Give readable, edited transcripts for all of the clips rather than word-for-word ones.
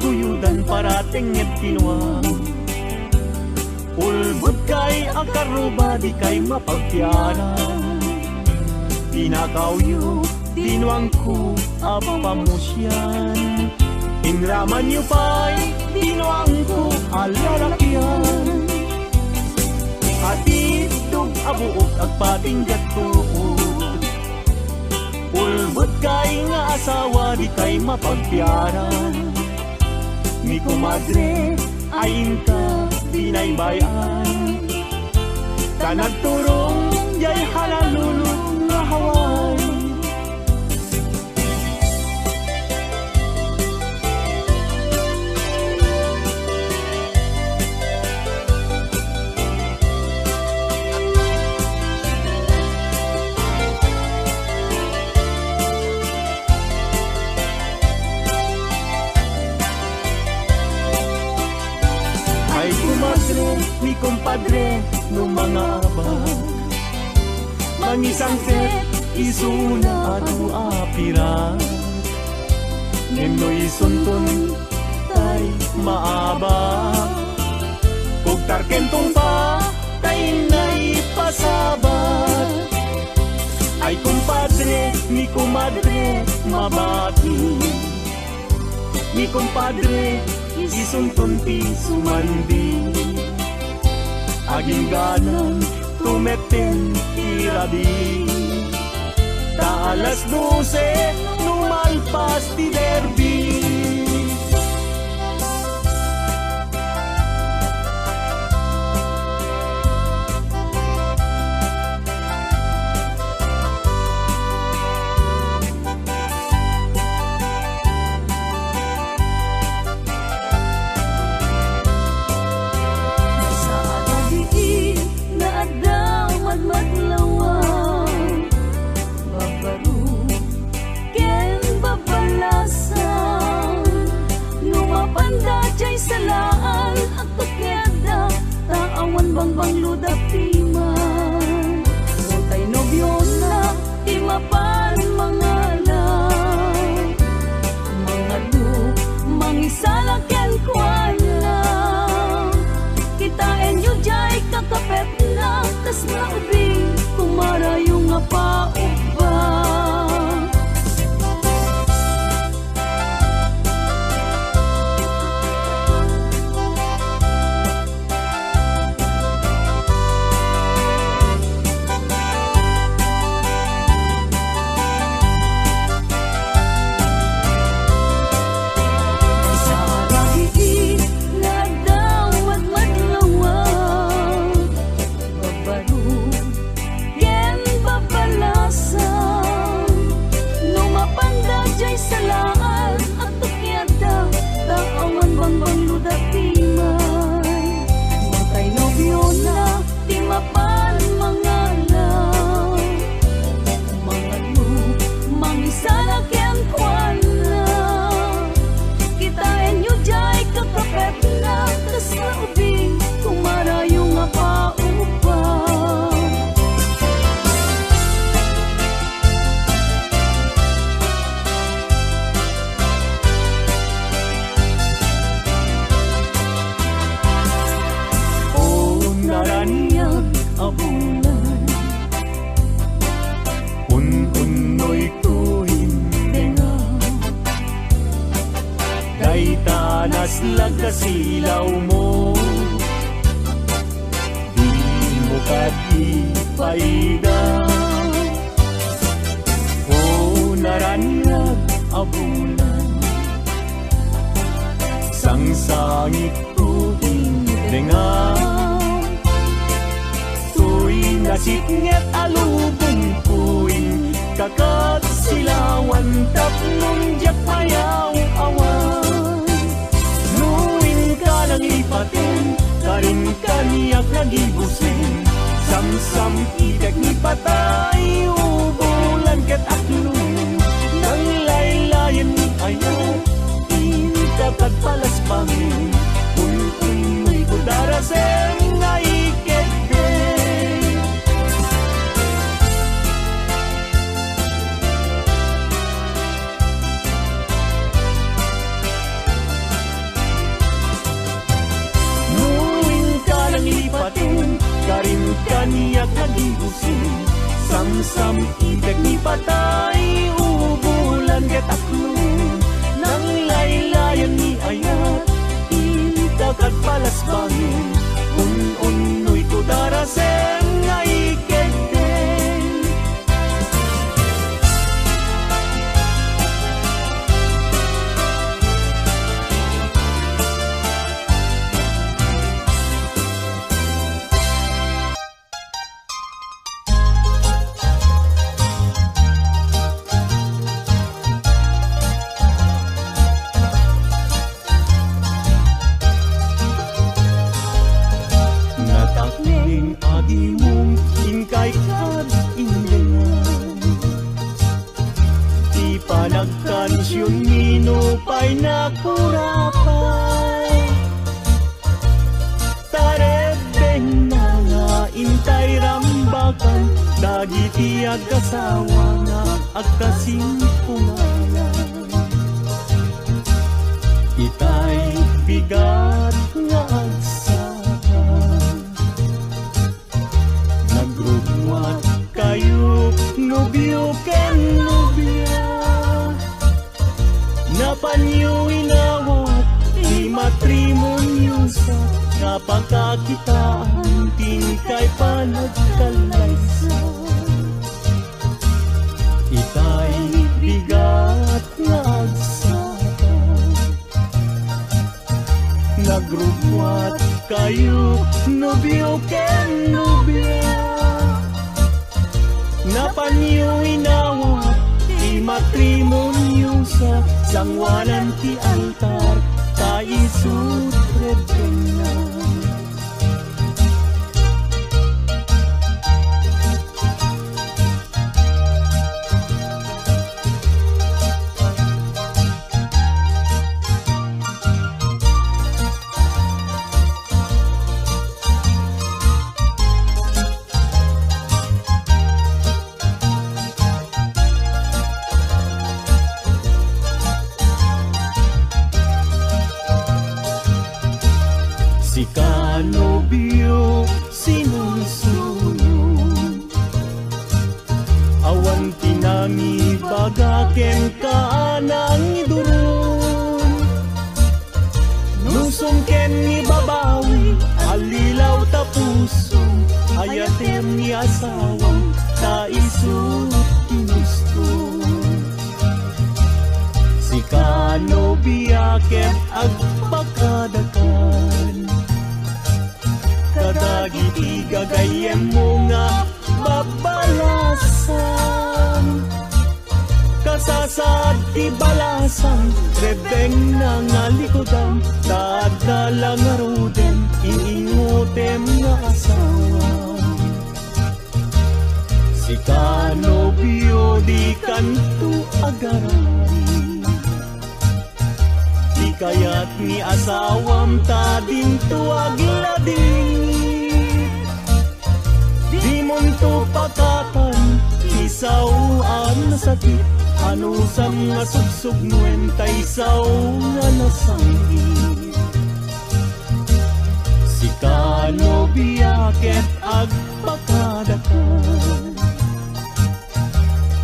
guyudan parating at tinuang. Ulbud kay akaruba di kay mapagtianan. Pinakawyo tinuang ko apamusyan. Inraman niyo pa'y tinuang ko alalakyan. Atitog abuok at patinggat tuod. Ulbud kay nga asawa di kay mapagtiaran. Mi kumadre ayin ka binaybayan. Kanagturong jay halalulog nga haway. Mi kumpadre no mga abag mangisang set isuna atu apira nendoy suntun tay maabag kog tarkentong pa tay naipasabat ay kumpadre mi kumadre mabati mi kumpadre isuntun ti sumandi aging ganang tumetin irabi. Ta alas 12 numalpas ti derby. Salaan at tukyada taawan bangbang ludak timan Rotay nobyo na timapan mga lang mga lu mangisalakyan kuan lang kitain yu jay kakapet na tas naubing kumarayo nga pauba. Salaan at tukyada taawan bangbang ludak timan Matay nobyo na timapan mga lang mga lu mangisalakyan kuan lang kitain yu jay kakapet na tas naubing kumarayo nga paupa. Abulan un-unoy tuwin denga kay tanas lagkasilaw mo di mo katipaida o naranyag abulan sangsangit tuwin denga nasiknget alubong puing kakat silawan tapnong jak payaw awan nuwin ka nang ipatin karin kaniyak nagibusin samsam idag ni patay ubulan ket aklun nang laylayan ni ayaw inkakat palas pangin un-unoy kudaraseng nga iket. kaniyak nagibusin Samsam ibig ni patay ubulan gataklong Nang laylayan ni ayat Itakat palas bangin Un-unoy ko daraseng ay kegden Natakling adi mong ingkay kad indengan Di panagkansyon minupay na kurapay Tarebeng na nga intay rambakan Dagiti agkasawa nga agkasimpungalan Itay bigat nga agsakan Nagrugwat kayo nubyo ken nubya Napanyo inawat di matrimonyo sa Napakakitaan tingkay panagkalaysa Itay bigat nga agsakan Nagrugwat kayo nubyo ken nubya Napanyo inawat di matrimonyo sa Sangwanan ti altar kaisut rebenan Si kanobyo sinusunod Awan tinangi bagaken kaanang idurun Nusong ken ni babawi alilaw tapusong Ayatem ni asawang taisut inustun Si kanobya ken agpakadakan Kadagiti gagayem mo nga babalasan Kasasad ti balasan Rebeng na nga likodan Dadala nga ruden Iingutem nga asawa Si kanobyo di kanto agarari Di kayat ni asawam ta dinto aglading Di monto pakatan isawaan na sakit Anusam nga sugsug nuwenta isaw nga nasanggit Si kanobya ket agpakadakan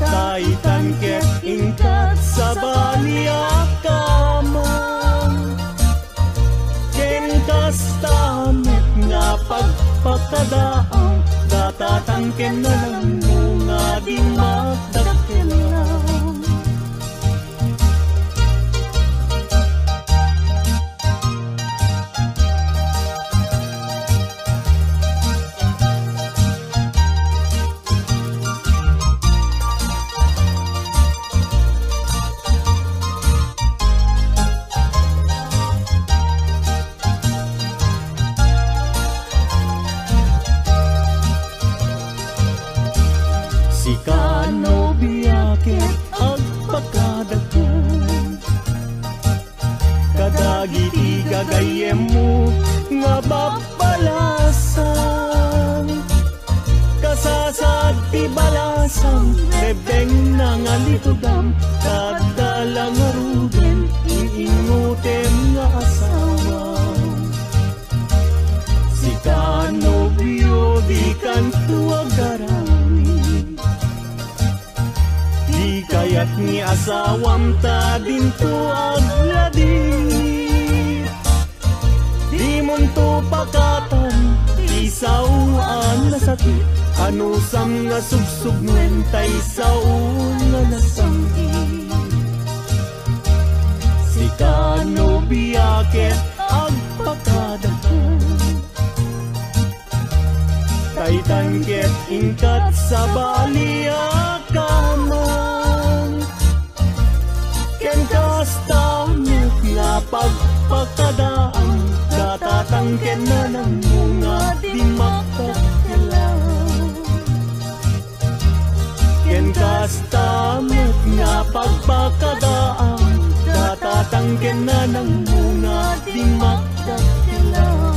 Taitan ket ingkat sa baliakamang Ken kastamet nga pagpakadaang Datatangken na lang mo nga di magdakelang Si kanobya ket agpakadakan Kadagiti gagayem mo nga babalasan Kasasad ti balasan Rebeng na nga litudam Kadala nga ruden Iingutem nga asawa Si kanobyo di kan tuagarami. Di kaya't ni asawam ta dinto agladit. Di munto pakatan isauan na sakit. Ano sam nga sugsug ngentay saun nga nasangit. Si kano biyaket agpakadakan. Taitan ket ingkat sa baliakaman. Ken kastamit nga pagpakadaan. Datatangken na ng mga di makakalaw. Ken kastamit nga pagpakadaan. Datatangken na ng mga di makakalaw.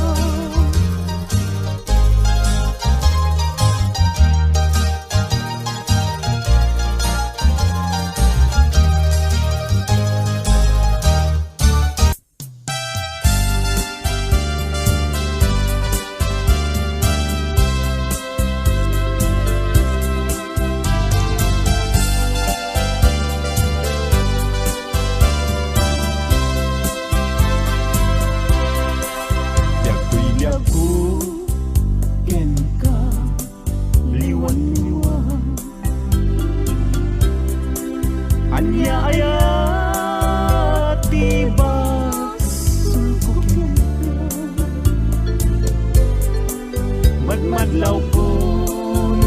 Madlaw kun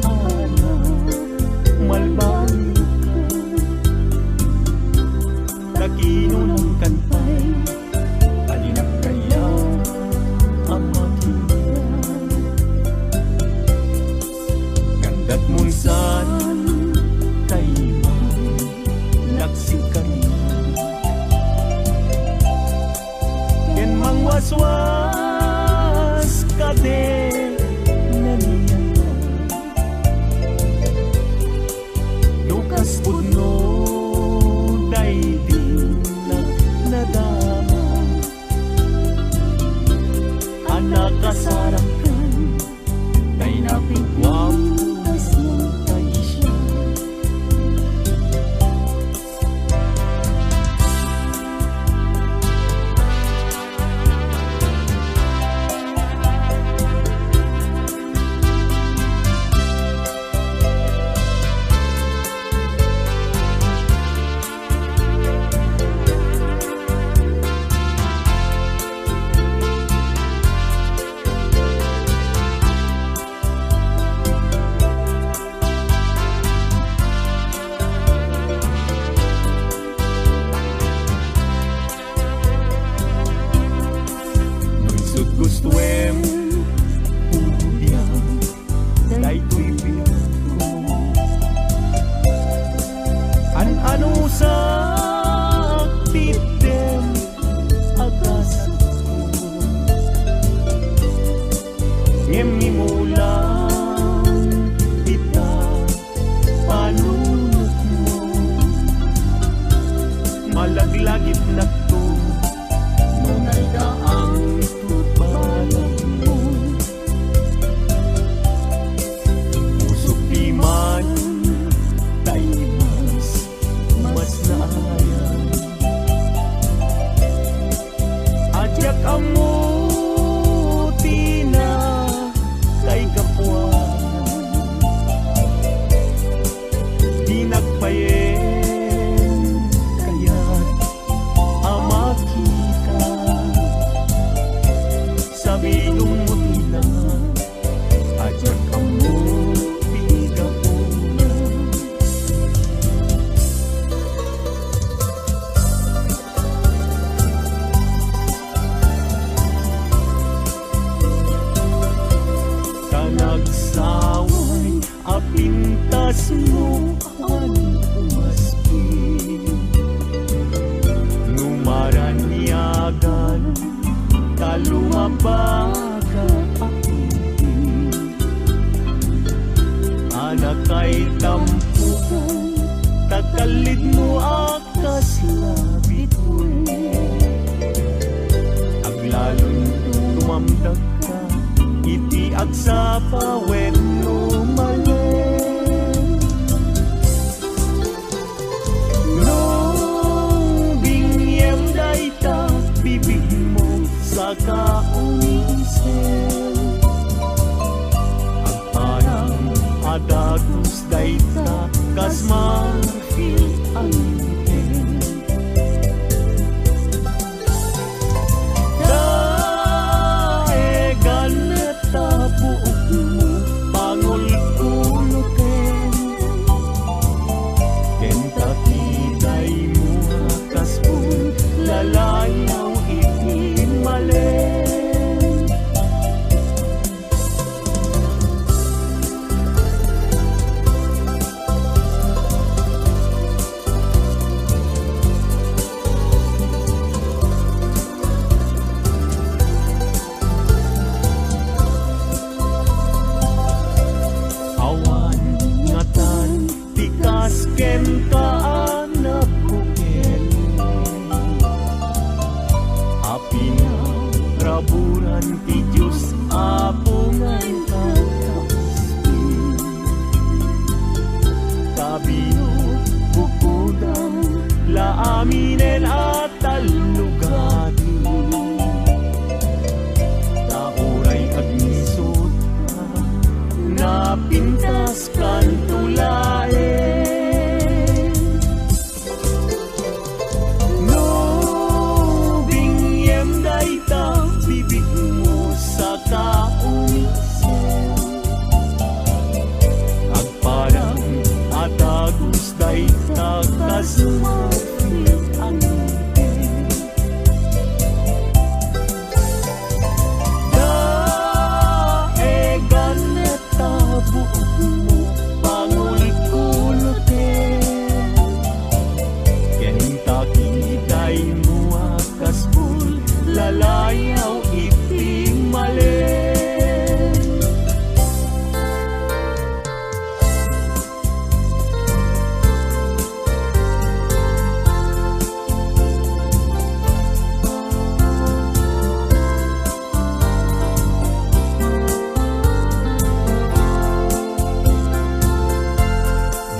ana malbang ka kakinunang kantay alinak kaya ang makita gandat munsan kay nagsikariya ken mangwaswas kade puno daigdig na nadama. Anak kasarakan kay napigwam kay siya. Gustuem ubiang daytoy biyak ko an-ano sa aktitem agasat ko ngem nimulang ita panunot mo malaglagit na to nunay daang amuti na kay kapuan di nagpayen kaya't amakita sabi umuti na adyak amuti kapuan. Nagsaway apintas mo ang umaspi numaranyagan kalumabaga akunti anak kay tampukan takalid mo akas labit mo aglalong tumamdag ka iti sa pawen umalen. Nung bingyem dayta bibig mo sa kaumisen, agparang adagus dayta kas marfil ang aminen at talugati, tauray agnisot ka, napintas kan tulaen. No bingyem dayta bibig mo sa kaumisen, agparang atagus dayta kasuma lalayaw iting malen.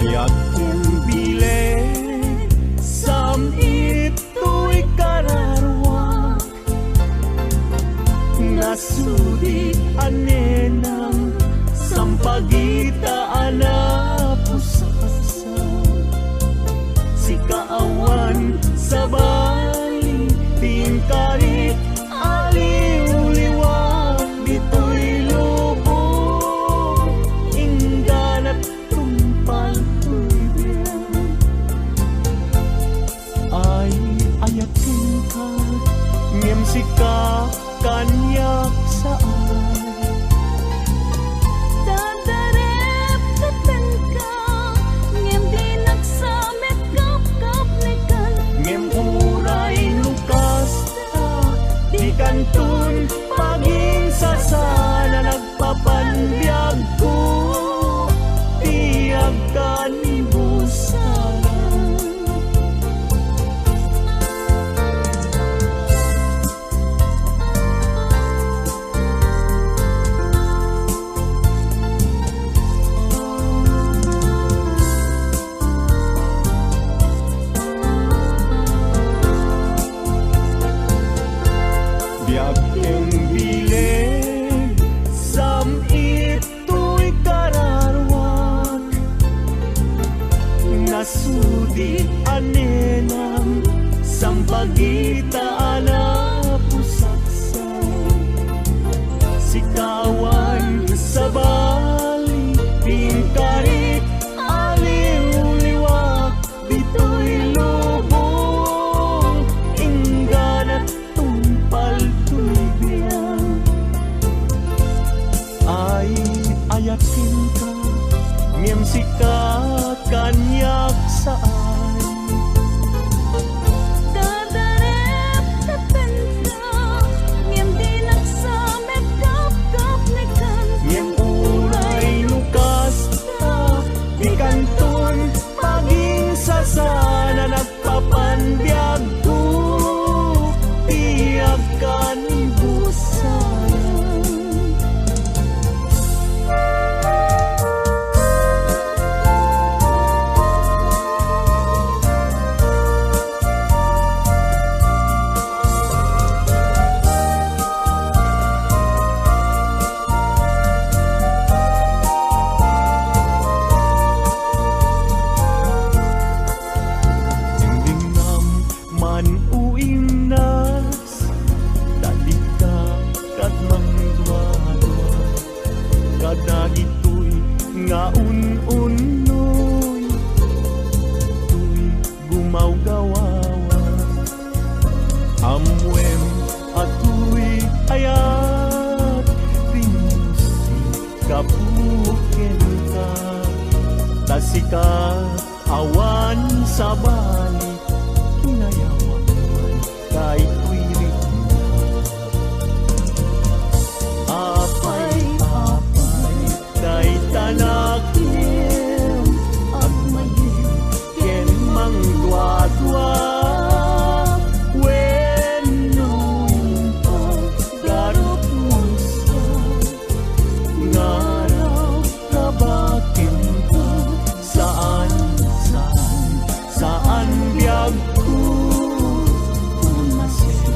Diyakin bilen sam ito'y kararwa, nasudi anenang sampagitaan na pusasa, si kaawan sa bali tingkarit aliw-liwag dito'y lubong ingganat tumpal tuibyan. Ay ayakin ka ngem sika kanyak saan, dadarep katan ka ngem di nagsamet kap-kap nekan, ngem uray lukas ta di kantun paging sasana nagpapanbiyag ko tiyag ka ni busalan. Biyaking bilen sam ito'y kararwak, nasudi anenang sampagitaan na pusaksan, si kawan sa bali tingkarit aliw-liwag dito'y lubong ingganat tumpal tuibyan. Ay ayakin ka ngem sika kanyak saan, dadarep katan ka ngem di nagsamet kap-kap nekan, ngem uray lukas ta di kantun paging sasana nagpapanbiyag ko tiyag ka ni busalan. nga un-unoy tuy gumawgawawa amwem atoy ayat pinusi kapuken ka tasika awan sa balik kinayawan kay kuirit apay kay tanakim at maging ken mangdwa-dwa when noong paggarot mo ngaraw kabakin ka saan biyag ko umasin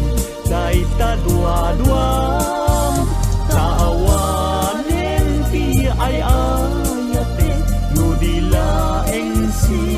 kay tadwa-dwa taawanen ti ay ayate no dilaeng sika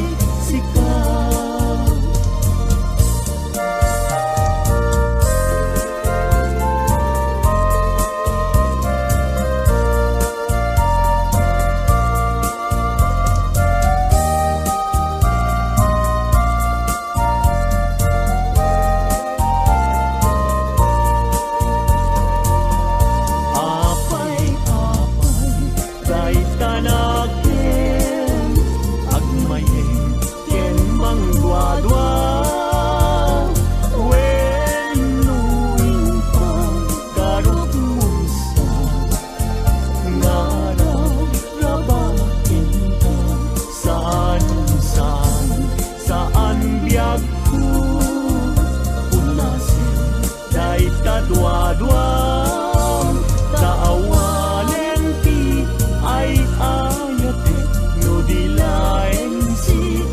dua-dua taawanen ti ay ayate no dilaeng sika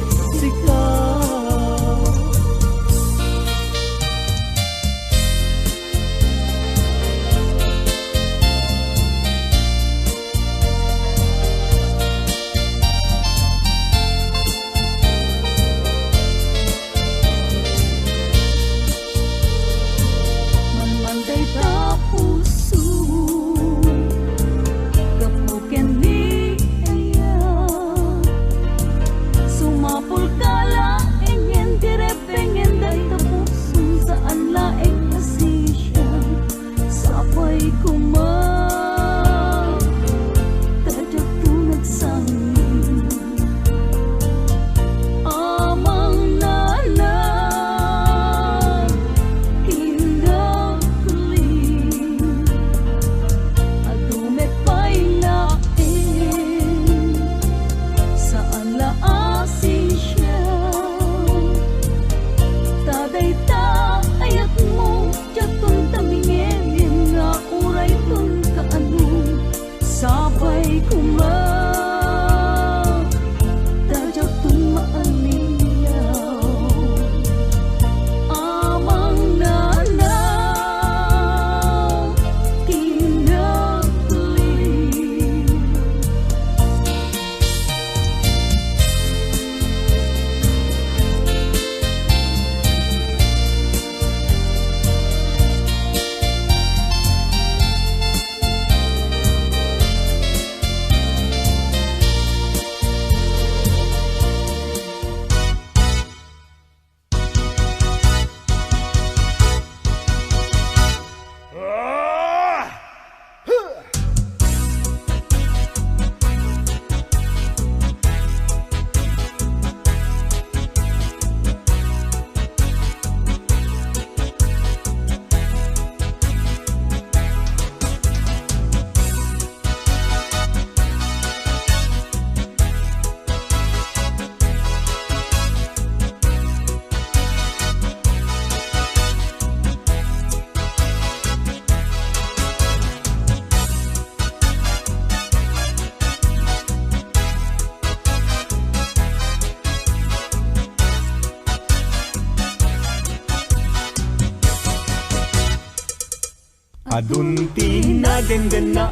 Adunti na denden na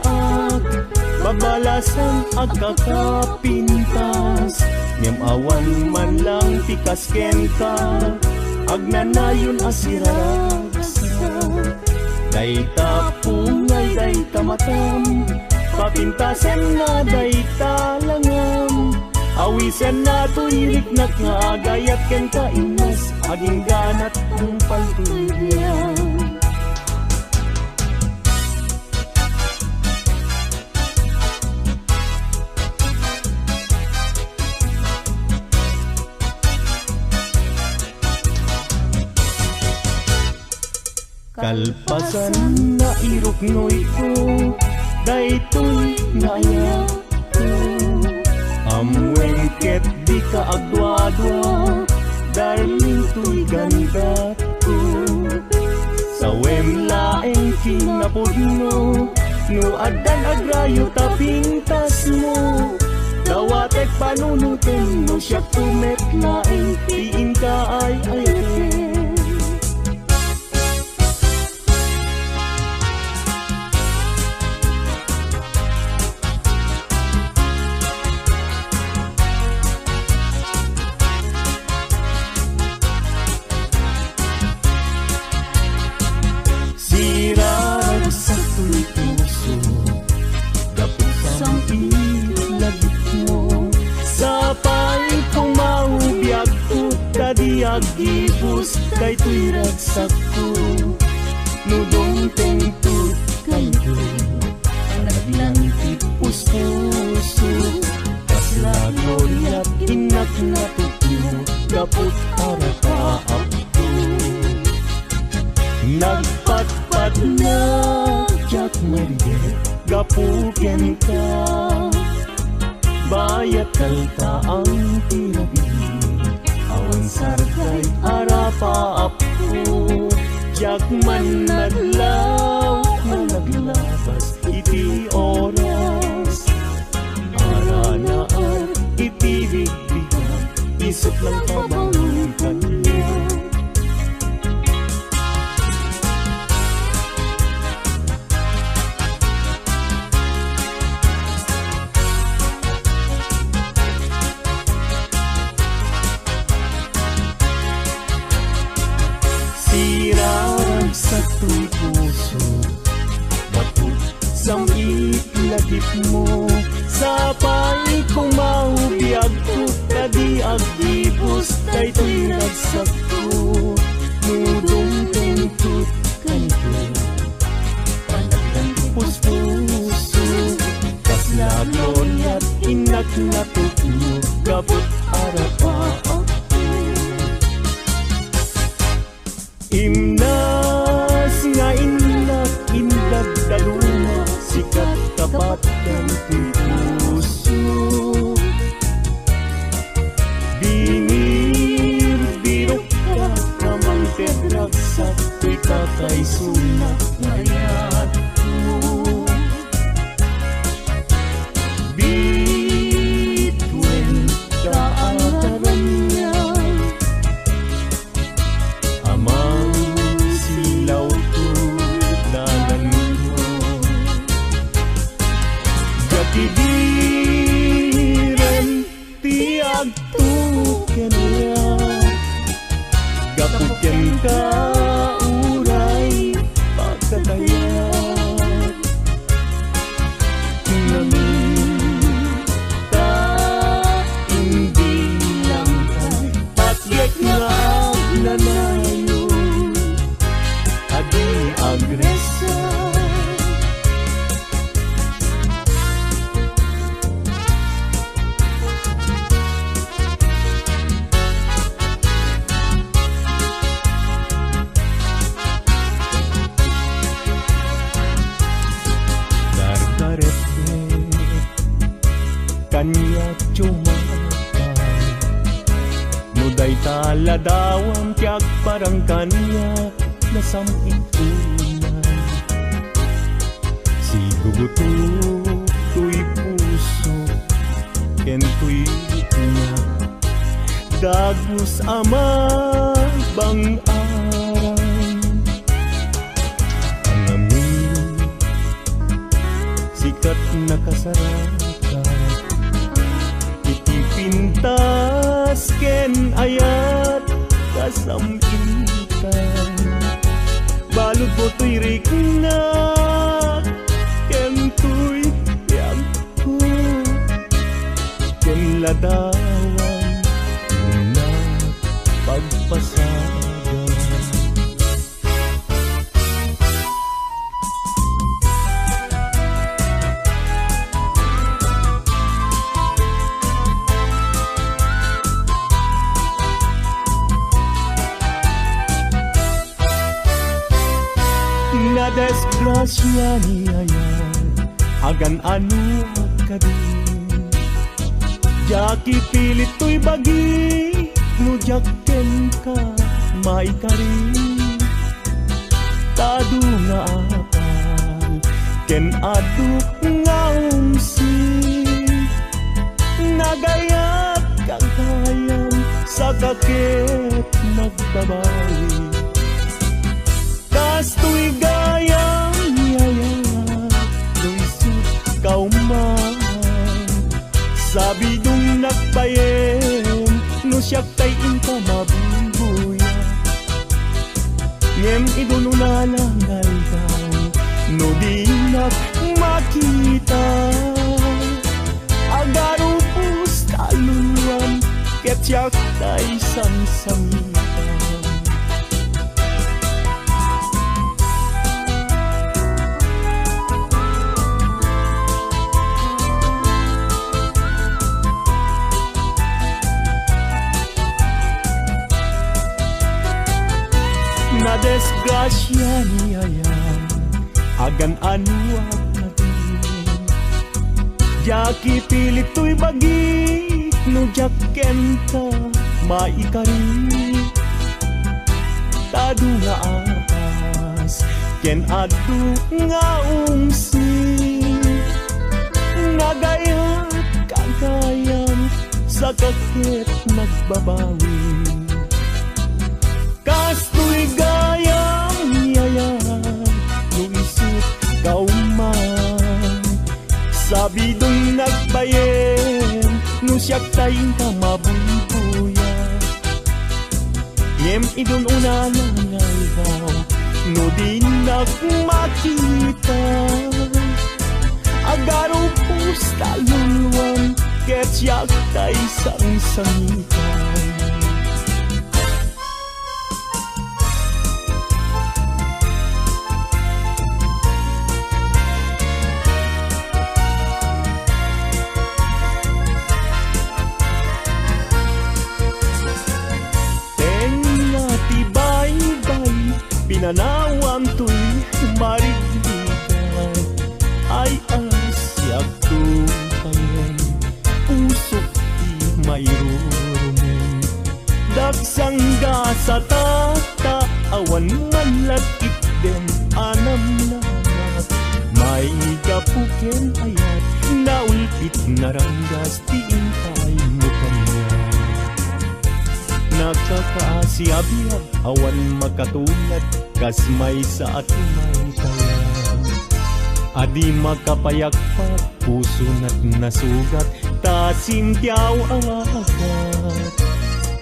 babalasan agkakapintas ngem awan man lang tikas kenta agnanayon asiraragsa dayta pungay dayta matam papintasen na dayta Pawisan na tuirik na kagayat ken kainas aging ganat ang paltulyan. Kalpasan na iruknoy ko, daytoy naya ko. Amwengket di ka agwadwa, darling to'y ganda ko. Sa wemlaeng kinapudno, no adan agrayo tapintas mo. Dawatek panunutin mo siya kumetlaeng, tiin ka ay ayatin. Agibus kay tuy ragsak ko, nudong tengtut kayo, naglangkit puso-puso, kasla gloriat inak na tuto, kaput harataap ko. Nagpatpat na Jack Mariel, gapuken ka, bayat kalta ang tinabi. Awan sarkay arapaap ko, Jagman naglaw, naglabas iti oras. Ara na iti bigbigan, isip ng kabangon kanya. Sa tuy puso, bakit samit lagip mo, sa pay kong maubiyag ko, kadi agibus, kay tuy ragsak ko, nudong tengtut kanto, panagdan pus-puso, kasla gloriat inak na tukno, kaput arapaap. Imnas nga inlag daluma, sikat tapat ng puso. Binir-birok ka, kamang tedragsak, tuy kakay sunak ngayat ko. Bituin kaataran niya, Tidiren tiag tuken ya, gapuken ka uray pagkatayat. Naminta hindi lang kay patyek nga agnanayo, adi agresa. Kanya cumakan, muday taladawang tiyak parang kanya nasamit unay. Si guguto tuy puso, ken tuy na dagus ama bang aray. Ang amin sikat nakasarap, pintas ken ayat kasampitan, balud mo tuy rikna ken tuy yag ko, ken ladan grasya niya agan ano ka din. Jaki pilit to'y bagi, no jakken ka maikarin. Tadu nga apal, ken adu nga nagayat kagayam sa kakit nagbabawi. Kasto'y gayam niyaya, luisot kauman. Sabi dong nagpayen, no siyak tay inka mabubuya. Ngem idununalangal daw, no di makita. Agarupus taluluan, ketyak tay sangsamitan. Na desgrasya niya agan ano agkatin. Jaki pilit to'y bagi, no jakken ka maikari. Tadu nga apas, ken adu nga nagayat kagayam sa kakit nagbabawi. Kasto'y gayam niyaya, luisot kauman. Sabi dong nagbayen, no siyak tayin ka mabubuya. Ngem idun unalangal daw, no di nagmakita. Agaro pus taluluan, ket siyak tay sangsangitan. Pinanawam to'y marigligay, ay asyak tupayan, usok di mayroon. Dagsangga sa tata, awan malagkit dem anam namat. May kapuken ayat, naulpit naranggas tiing tay mo kanya. Nakakaasiabiyag, awan makatulad, kasmay sa atumay kaya. Adi makapayakpak, puso na't nasugat, tasimtiyaw ang agat.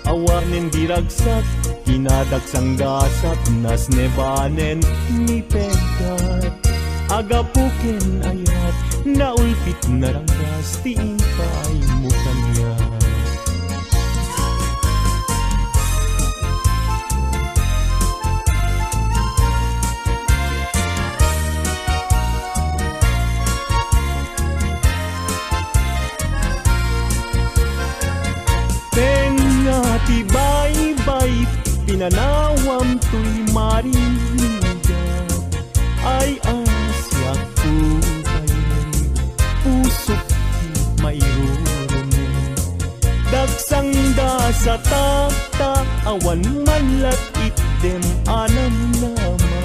Awanin diragsak, kinadaksang gasat, nas nebanen ni pegat. Agapuken ayat, naulpit naranggas, tiing kay mo kanya. Tibay-bay, pinanawam to'y marinigan. Ay asyak tubayan, pusok di mayroon. Dagsangga sa tata, awan malakit dem anam nama.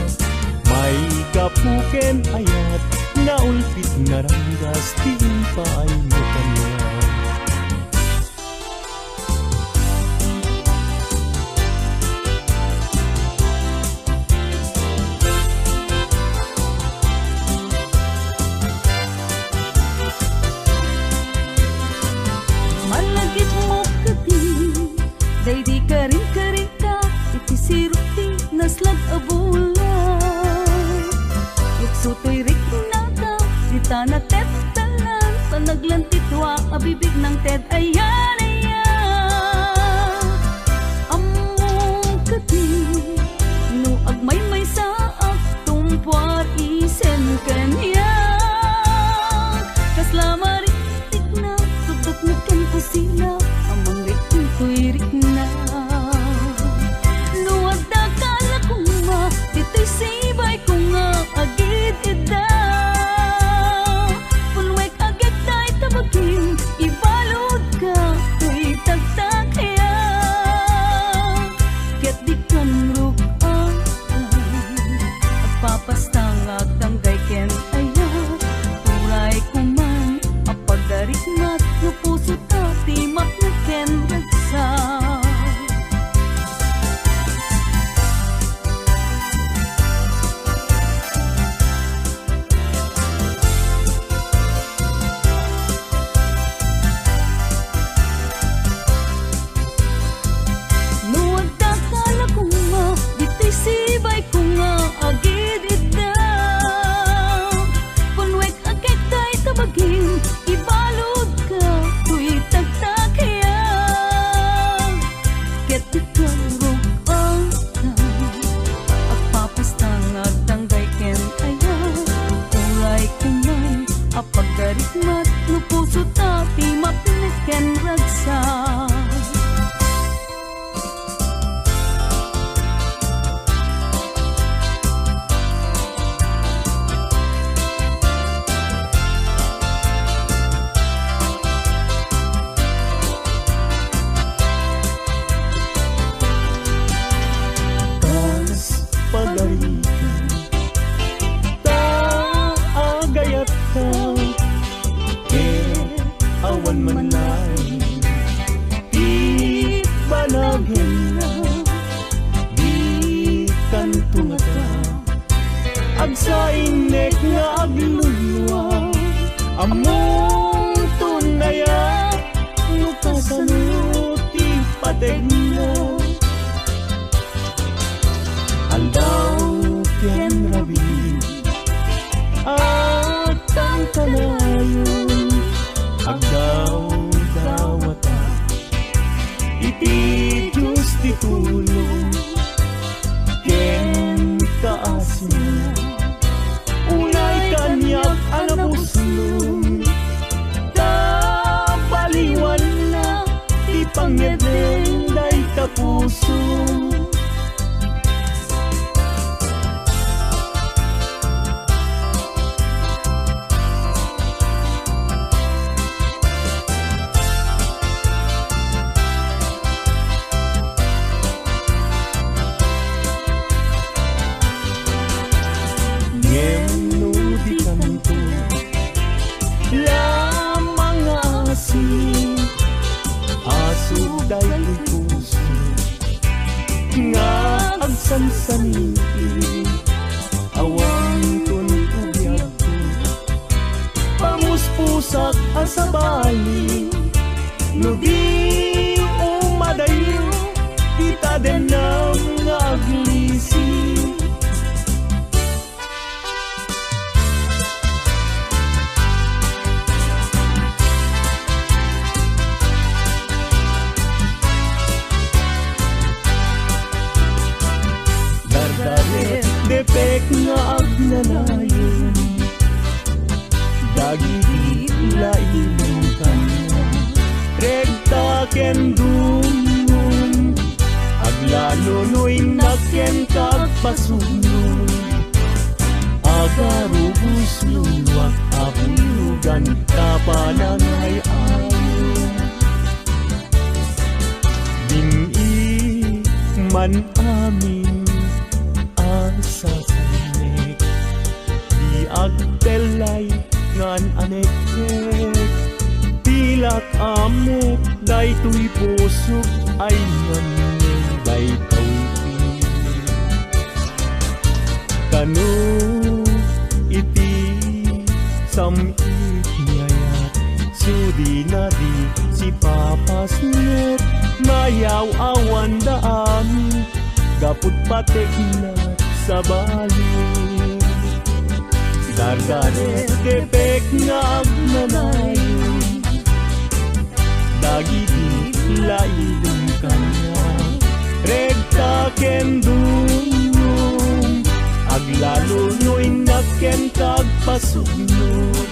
May kapuken ayat, naulpit naranggas, timpay mo kanya. Day di karing-karing ka, iti sirukti, naslag abulan. Yuksuto'y riknata, di tanat talan, panaglantitwa, abibig ng ted, ayan, ayan. Among kati, no agmay-may sa aktumpar, isen kanya. Kaslama rintik na, subot na ken ko sila, amang riknito'y rikna. Nuwag da kala kong ma, ito'y sibay ko nga, agit ken ragsak. Pagalitan taagayat ka awan man lain di balagin na di kantungata agsainek nga aglulwa among tunaya nukasanuti pateg na Aldaw ken rabi at ang kalayon agdaw dawata iti Diyos ti tulong ken kaasin unay kanyak anabuslong baliwan na ti pangyedeng day kapuso dahil puso nga agsansaniti awang tuntubyag ko pamuspusak asabali no di umadayo kita din ang aglisi depek nga agnanayon dagiti lailong kanya rekta ken dumon aglalonoy naken kagpasunod agarubos luwak abulugan kapanangay ayo dini man amin sasanik di agtelay ngan anekek pilak amek daytoy pusok ay ngan daytoy kanu iti samit ngayat sudi na di si papasnet mayaw awan daan gaput patek na sa bali dardanes depek nga agnanayon dagiti lailong kanya rekta ken dumong aglalunoy na ken kagpasugnod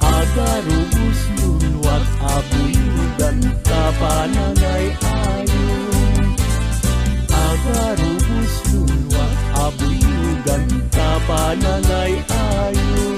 agarubos lulwat abuyudan kapanangay ayon agarubos lulwat abuyugan kapanangay ayon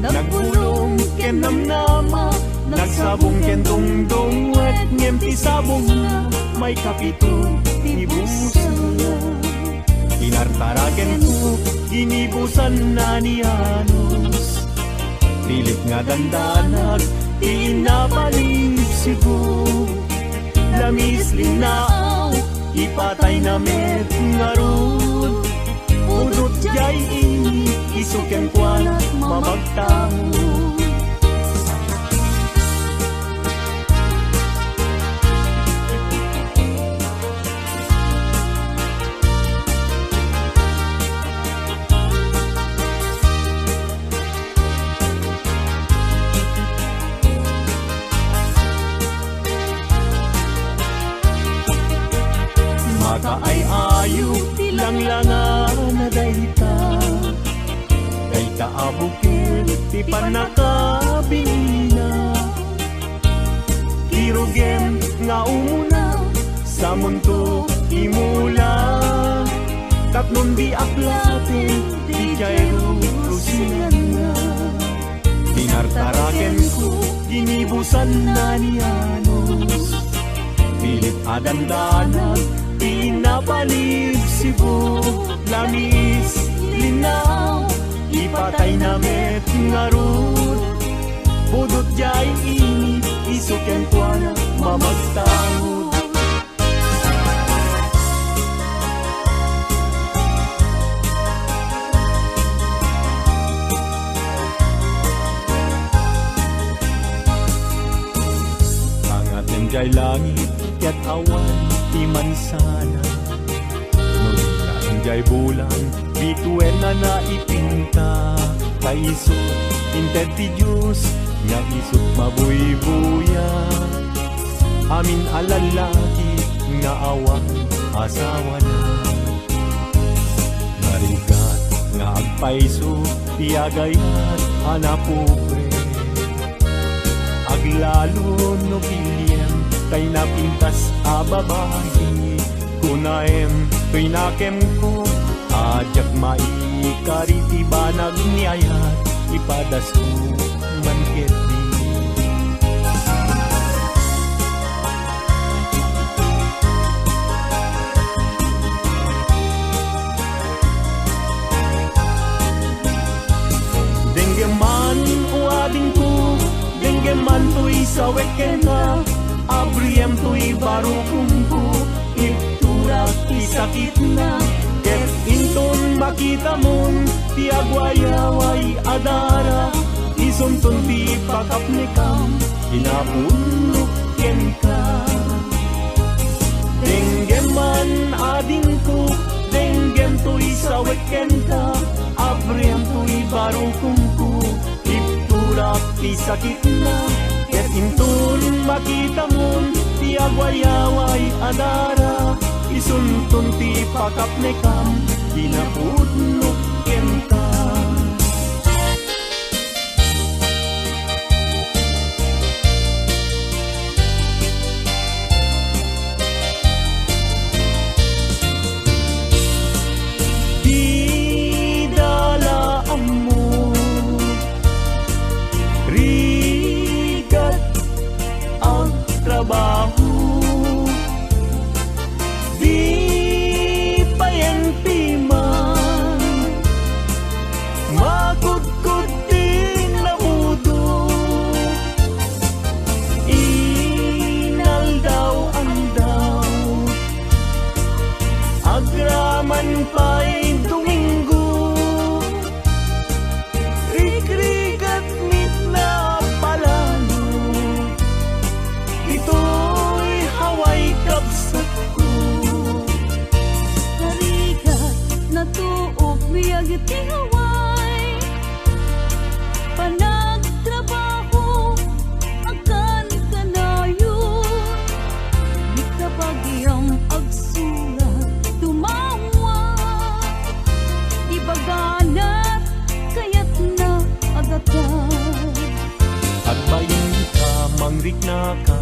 Nagbulong ken namnama, nagsabong ken dongdong, wet ngem ti sabong na, may kapito nibusan na. Tinartaraken ko, ginibusan na ni Anos. Pilit nga dandanag, inapalib sigo. Lamis linaaw, ipatay na met ngarud. Udot jay ini, isuken kwa mamagtamo. Makaay ayo, tilanglangan na dayta. Dayta abukil, ti panakabina. Kirugem nga umuna, sa mundo imula. Tatlong di aklatin, di jayro rusinan na. Tinartaraken ko, ginibusan na ni Anos. Pilit adandanag, pinapalib sibo. Lamis linaw, ipatay na met ngarud. Budot jay ini, isuken kwa na mamagtahod. Angaten jay langit, ket awan ti mansana. Nung jay bulan, bituel na naipinta. Kaiso, inted ti Diyos, nga isot mabuybuya. Amin alalaki, nga awang asawa na. Narigat, nga agpaiso, tiagayat, hanapupre. Aglalo no piliem, kay napintas ababahi. Kunaem, pinakem ko, ajak maikariti banag niyayat, ipadas ko manket di. Denggeman uading ko, denggeman to'y sawek kena. Abriem to'y barukungko, iturak isakit na. Ket inton makita mon, ti agwayaway adara. Isumton ti pakapnikam, inapunok ken ka. Denggeman ading ko, denggem to'y sawek ken ka. Abriem to'y barukungko, iturak isakit na. Ket inton makita mon, ti agwayaway adara. Isuntun ti pakapnekam, pinapudnok ken ka. Di dalaan mo, rigat ang trabaho. Di payanti man, makudkud din na mudo. Inal daw ang daw, agraman pa'y Domingo. Rig-rigat mit na palalo, ito'y haway kapsat ko. Harigat na tuog biyag iti haway, panagtrabaho akan kanayon. Di kapagyang agsulat tumawa, di baganat kayat na agatan. At bayin ka, mangrik na ka,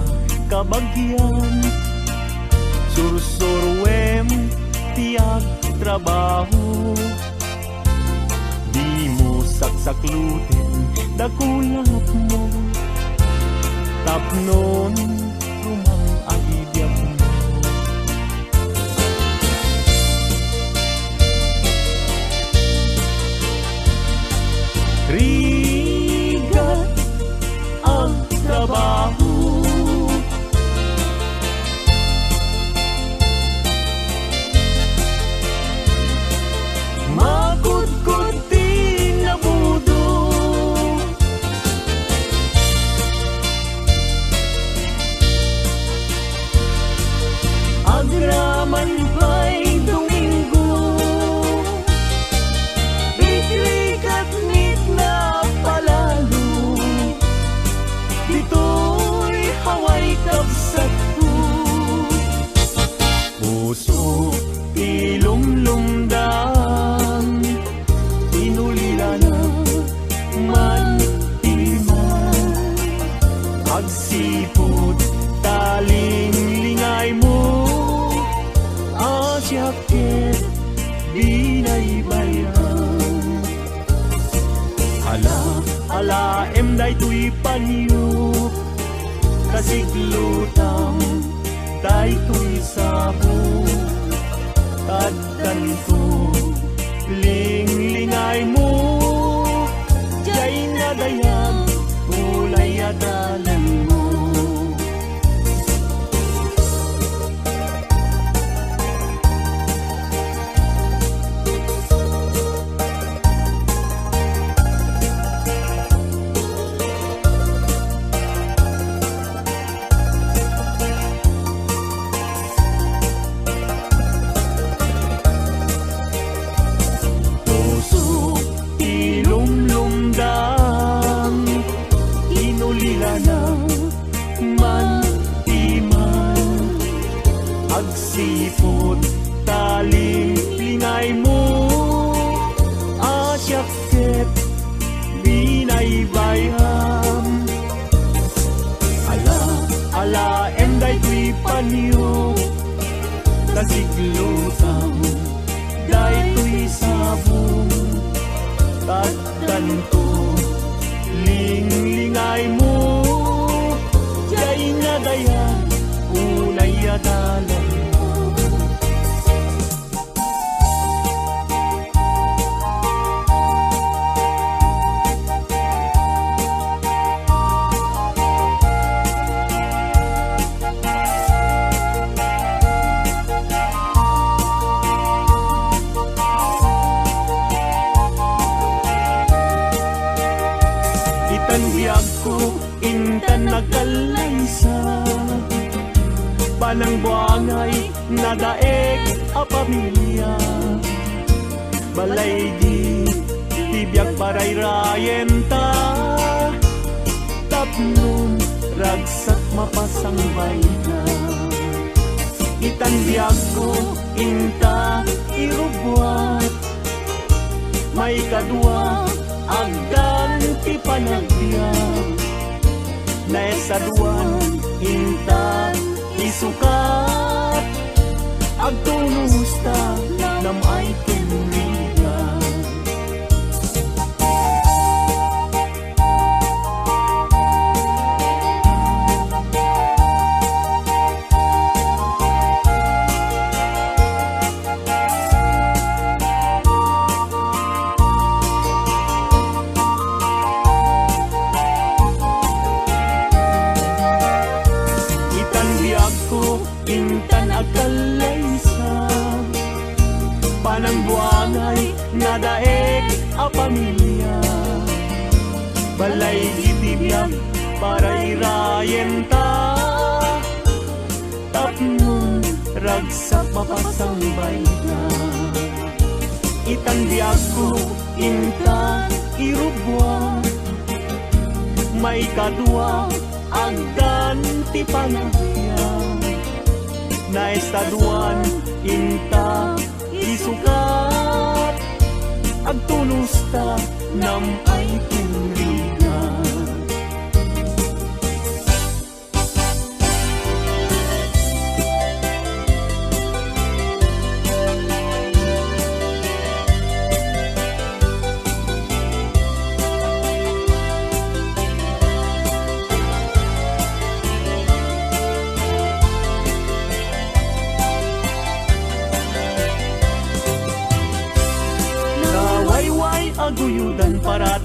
kabagyan. Sursurwem, tiag trabaho. Di mo sakluten dakulap mo tapnon rumang agibiyag mo. Rigat ang trabaho, magkudkod din na budo, agraman pa'y Domingo, ikrikat nit na palalo, dito'y haway kapsat ko, puso ilumlumdang inulila na mantiman, agsipot taling lingay mo, asyakit binaybayan. Ala emday tuy paniyok, kasiglutang day tuy sabo, kadkanto linglingay mo, jay nadayag ulay adalan mo. Puso ilumlumdang inulila na mantiman, agsipot taling lingay mo, asyakit binaybayam. Ala emday tuy panyo, kasiglutang day tuy sabong, kadkanto linglingay mo, jay nadayan ulay adalan mo. Itan biyag ko, intan nagkalaysa, panang buangay nadaeg a pamilya, balay di tibiyag paray rayenta, tapnon ragsak mapasang bayna. Itan biyag ko, inta irubwat, may kadwa agdan ti panagbiag, na esaduan inta isukat, agtulusta nam ay kenrigan. Intan agkalaysa, panang buangay nadaeg a pamilya, balay itibiyag paray rayenta, tapnon ragsak mapasang bayna. Itan biyag ko, inta irubwa, may kadwa agdan ti panagbiag, na estaduan inta isukat, agtulusta nam ay tinrigan.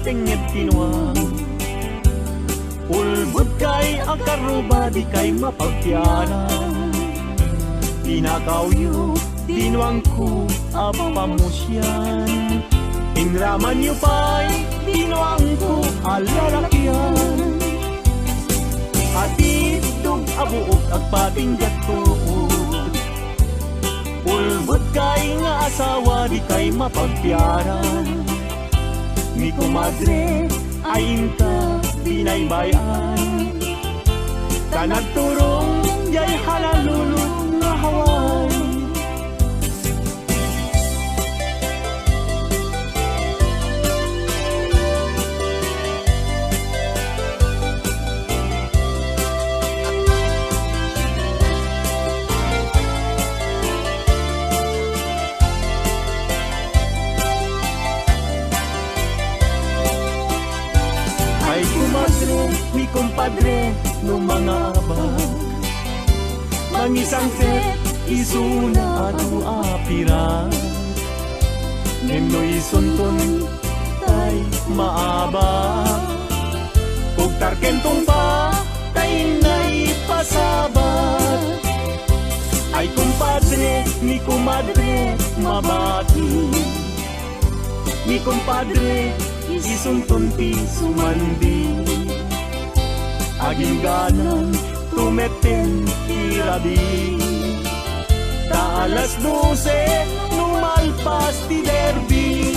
tenged tinuang. Ulbud kay akaruba di kay mapagtianan. Pinakawyo tinuang ko apamusyan. Inraman niyo pa'y tinuang ko alalakyan. Atitog abuok at patinggat tuod. Ulbud kay nga asawa di kay mapagtiaran. Ni kumadre ayin ka binaybayan. Kanagturong jay halalulong nga haway. Ni kumpadre no mga abag mangisang set isuna atu apira nennoy sunton tay maaba kung tarkentong pa tay nay pasabat ay kumpadre ni kumadre mabati ni kumpadre isunton ti sumandi aging ganan tumeten irabi. Ta alas 12 numalpas ti derby.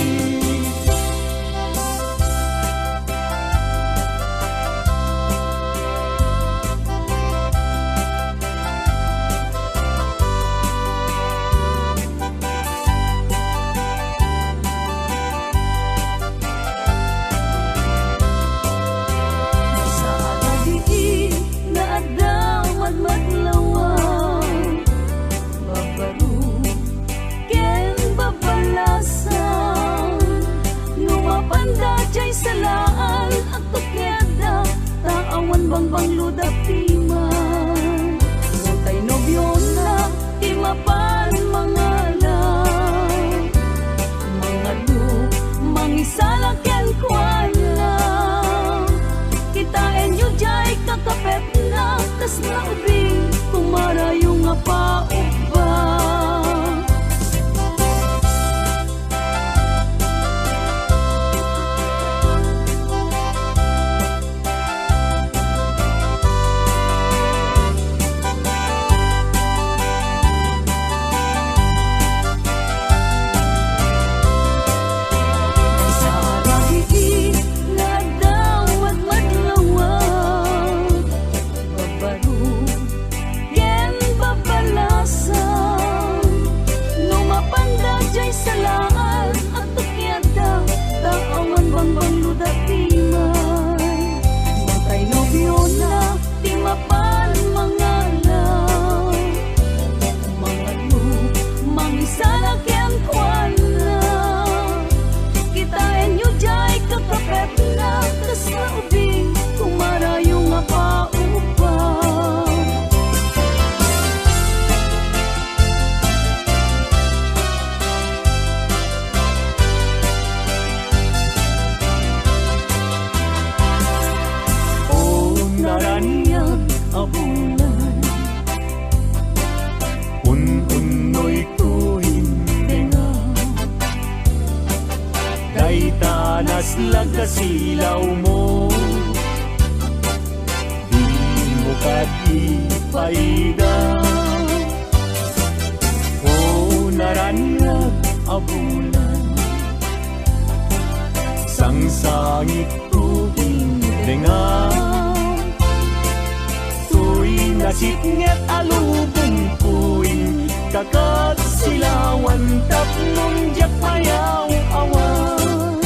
Salaan at tukyada taawan bangbang ludak timan Rotay nobyo na timapan mga lang mga lu mangisalak yan kuan lang kitain yu jay kakapet na tas na ubing kumarayo nga pauba. Salaan at tukyada taawan bangbang ludak timan Bantay nobyo na timapan mga lang mga lu mangisalak yan kuan lang kitain yu jay kakapet na tas na ubing kumarayo nga paupang. Naraniag abulan un-unoy tuhin denga day tanas lagkasilaw mo di mo katipaida o naraniag abulan sangsangit tuhin denga nasiknget alubong puing kakat silawan tatlong jak payaw awan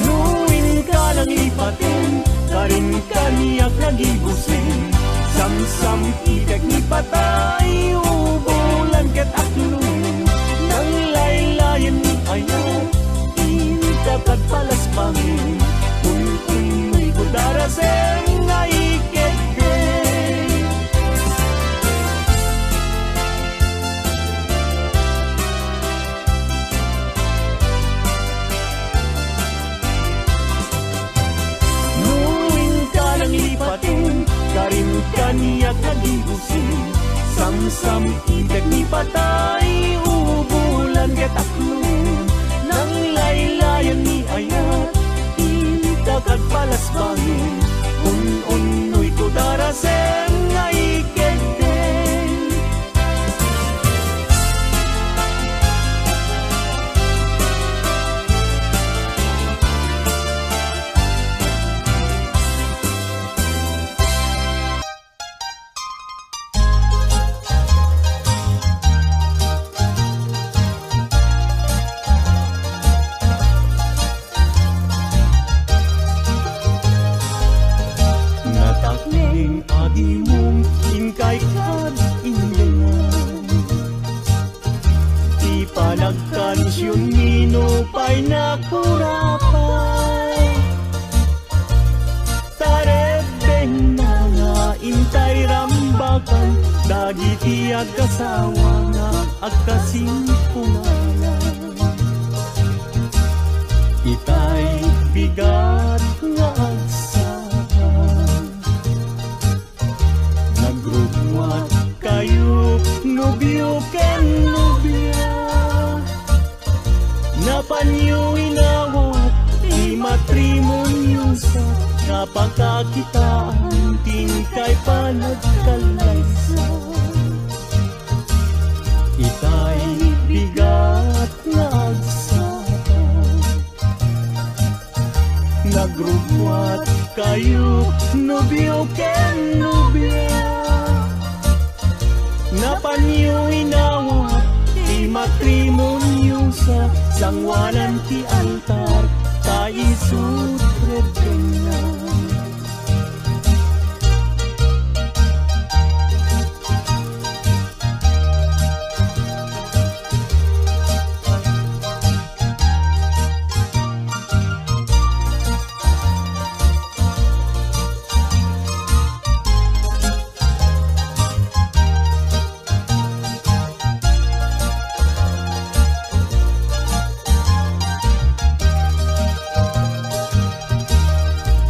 nuin ka lang ipatin karin kaniyak nagibusin samsam idag ni patay ubulan ket aklong nang laylayan ni ayaw inkakat palas pangin un-unoy kudaraseng nga iket. kaniyak nagibusin Samsam idag ni patay Ubulan kataklong Nang laylayan ni ayat Dagat palas bangin Un-unoy ko daraseng ay kedeng Natakling adi mong ingkay kad indengan Ipanagkansyon minupay na kurapay Tarebeng na nga intay rambakan Dagiti agkasawa nga agkasimpungalan Itay bigat nga agsahan Nagrugwat kayo nubyo ken nubya Napanyo inawat di matrimonyo sa Napakakitaan tingkay panagkalaysa Itay bigat nga agsahan Nagrugwat kayo nubyo ken nubya Napanyo inawat di matrimonyo sa Sangwanan ti altar kaisut rebenan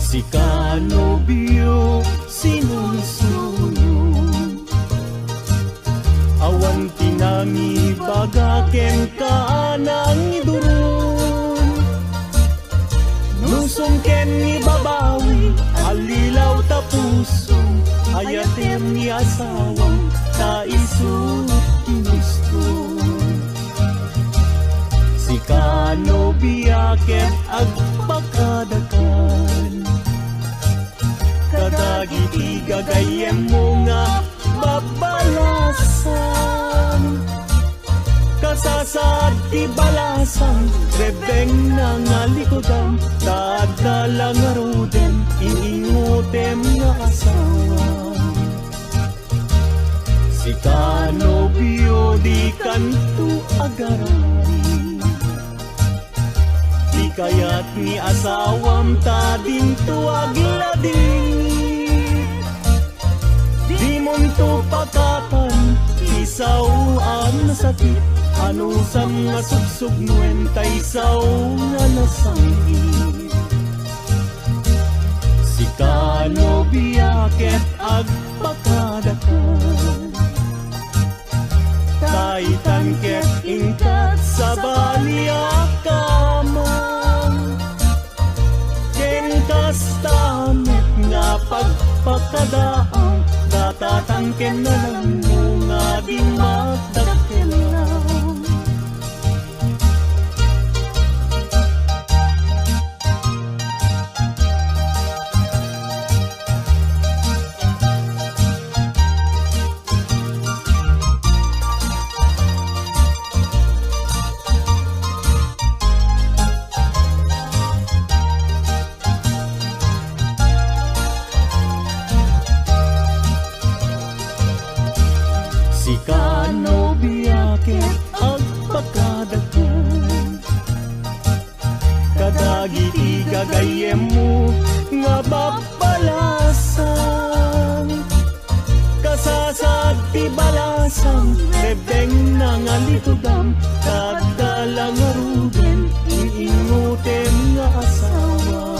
Si kanobyo sinusuyo Awan tinangi bagaken kaanang idurun Nusong ken ni babawi alilaw tapusong Ayatem ni asawang taisut tinustun Si kanobya ken agpakadakan Kadagiti gagayem mo nga babalasan Kasasad ti balasan Rebeng na nga likodan Dadala nga ruden Iningutem nga asawa Si kanobyo di kanto agarari Di kayat ni asawam ta dinto aglading Di monto pakatan Isawaan na sakit Anusam nga sugsug nuen Taisaw nga nasangit Si kanobiyaket agpakadakan Taitan ket ingkat sa baliakamang Ken kastamet nga pagpakadaang Datatangken na lang mo nga di magdakelang Si kanobiyaket agpakadakan Kadagiti gagayem mo nga babalasan Kasasad ti balasan Rebeng na nga litudam Kadala nga ruden Iningutem nga asawa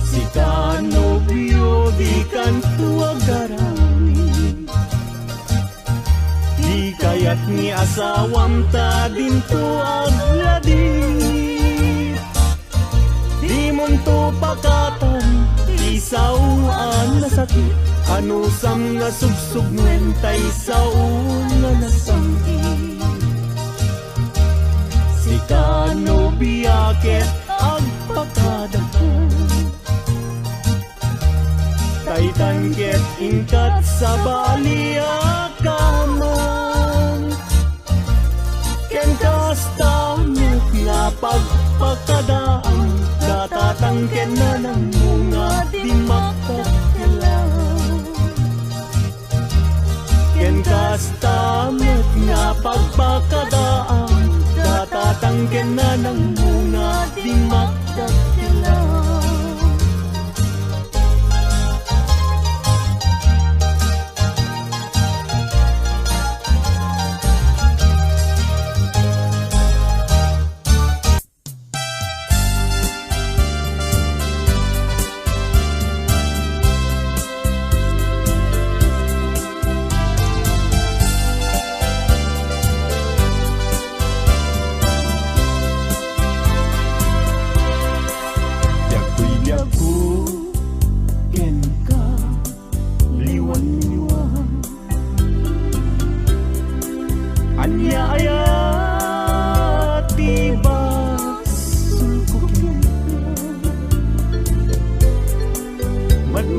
Si kanobyo di ka ni asawam ta dinto agladit. Di mon to pakatan, isawaan na sakit. Ano sam nga sugsug ngwentay saun nga nasangit. Si kano biyaket agpakadakan, taytan ket ingkat sa baliakaman. Ken kastamit nga pagpakadaan, datatangken na ng mga di makakalaw. Ken kastamit nga pagpakadaan, datatangken na ng mga di makakalaw.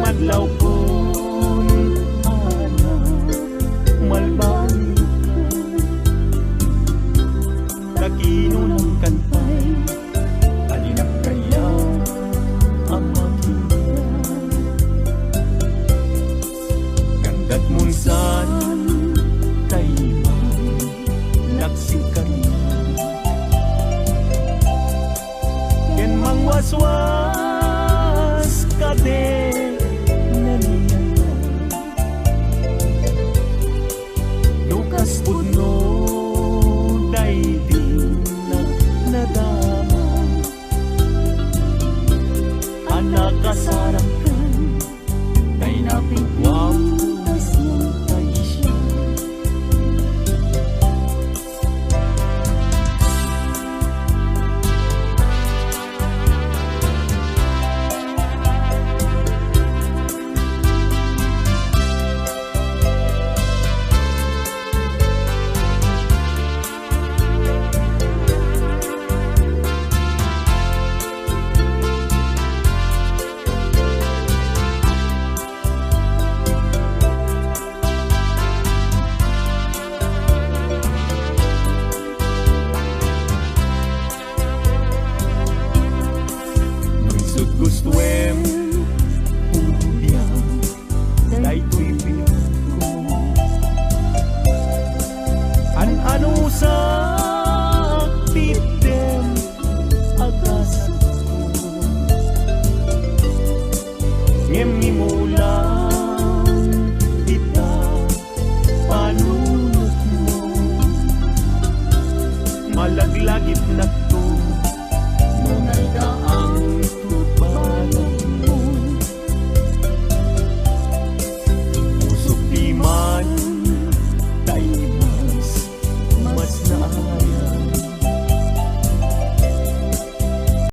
Madlaw kun ana malbang kakinunang kantay alinak kaya ang makita. Gandat munsan kay nagsikarin ken mangwaswas kade puno daigdig na nadama. Anak kasarakan kay napigwam tasintay siya. Gustuem ubiang daytoy biyak ko. An-ano sa aktitem agasat ko. Ngem ni mula